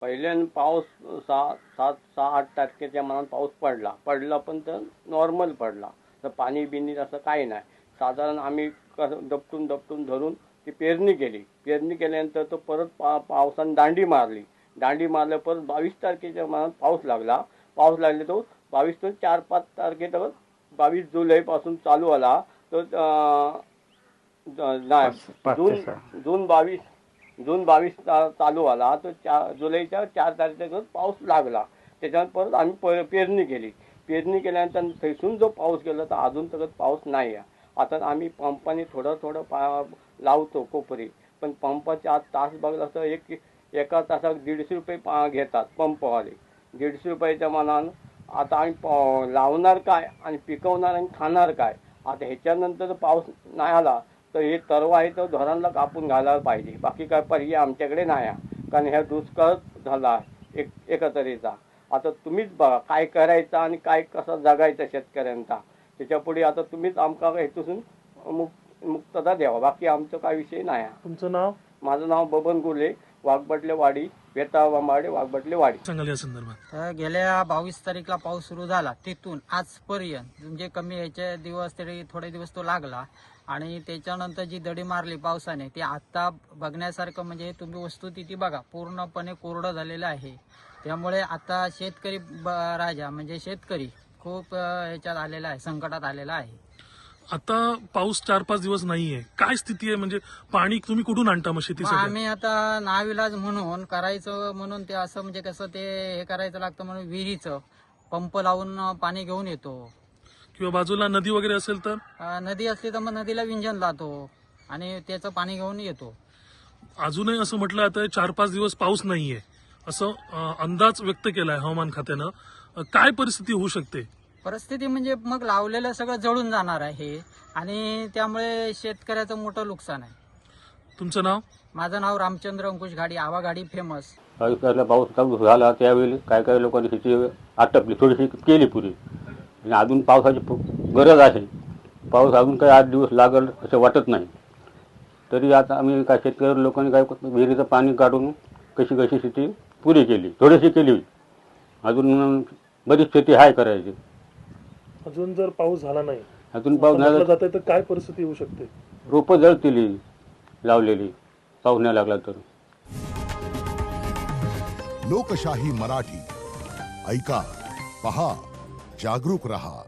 पहिल्यानं पाऊस 6-8 तारखेच्या मनात पाऊस पडला पण तर नॉर्मल पडला. तर पाणी बिनी असं काही नाही. साधारण आम्ही दपटून धरून ती पेरणी केल्यानंतर तो परत पावसाने दांडी मारल्या परत 22 तारखेच्या मनात पाऊस लागले तो 22 ते 4-5 तारखेला 22 जुलैपासून चालू आला. तो जून 22 चालू आला. तो जुलैच्या 4 तारखेला पाऊस लागला. त्याच्यानंतर परत आम्ही पेरणी केल्यानंतर थैसून जो पाऊस गेला तर अजून तक पाऊस नाही आहे. आता आम्ही पंपाने थोडं लावतो कोपरी, पण पंपाच्या आत तास बघला तर एका तासात 150 रुपये घेतात पंपवाले. 150 रुपयाच्या मानानं आता आम्ही लावणार काय आणि पिकवणार आणि खाणार काय. आता ह्याच्यानंतर पाऊस नाही आला तर हे तरवा आहे तो धरणला कापून घालायला पाहिजे. बाकी काय पर्याय आमच्याकडे नाही आहे, कारण ह्या दुष्काळ झाला आहे एका तऱ्हेचा. आता तुम्हीच बघा काय करायचं आणि काय कसं जगायचं शेतकऱ्यांचा. त्याच्यापुढे आता तुम्हीच आमका हेतून मुक्तता द्यावा, बाकी आमचं काय विषय नाही. तुमचं नाव? माझं नाव बबन गुले, वाघबटलेवाडी, वेताळवाडी, वाघबटलेवाडी. सांगाल या संदर्भात? गेल्या 22 तारीखला पाऊस सुरू झाला, तिथून आजपर्यंत म्हणजे कमी याचे दिवस तरी थोडे दिवस तो लागला आणि त्याच्यानंतर जी दडी मारली पावसाने ती आता बघण्यासारखं. म्हणजे तुम्ही वस्तुस्थिती बघा, पूर्णपणे कोरडं झालेलं आहे. त्यामुळे आता शेतकरी राजा म्हणजे शेतकरी खूप ह्याच्यात आलेला आहे, संकटात आलेला आहे. आता पाऊस 4-5 दिवस नाहीये, काय स्थिती आहे? म्हणजे पाणी तुम्ही कुठून आणता मग शेतीसाठी? आम्ही आता नाविलाज म्हणून करायचं म्हणून ते असं म्हणजे कसं ते हे करायचं लागतं म्हणून विहिरीचं पंप लावून पाणी घेऊन येतो. किंवा बाजूला नदी वगैरे असेल तर? नदी असली तर मग नदीला विंजन लावतो आणि त्याचं पाणी घेऊन येतो. अजूनही असं म्हटलं आता 4-5 दिवस पाऊस नाहीये असं अंदाज व्यक्त केलाय हवामान खात्यानं. काय परिस्थिती होऊ शकते? परिस्थिती म्हणजे मग लावलेलं सगळं जळून जाणार आहे आणि त्यामुळे शेतकऱ्याचं मोठं नुकसान आहे. तुमचं नाव? माझं नाव रामचंद्र अंकुश घाडी, आवा गाडी फेमस. पाऊस चालू झाला त्यावेळी काय लोकांनी शेती आटपली, थोडीशी केली पुरी. अजून पावसाची गरज आहे. पाऊस अजून काही 8 दिवस लागेल असं वाटत नाही. तरी आता आम्ही काय शेतकरी लोकांनी काय विहिरीचं पाणी काढून कशी शेती पुरी केली, थोडीशी केली. अजून बरीच शेती आहे करायची. अजून जर पाऊस झाला नाही, अजून पाऊस नाही जात तर काय परिस्थिती होऊ शकते? रोपं जळतील लावलेली, पाऊस नाही लागला तर. लोकशाही मराठी ऐका, पहा, जागरूक रहा.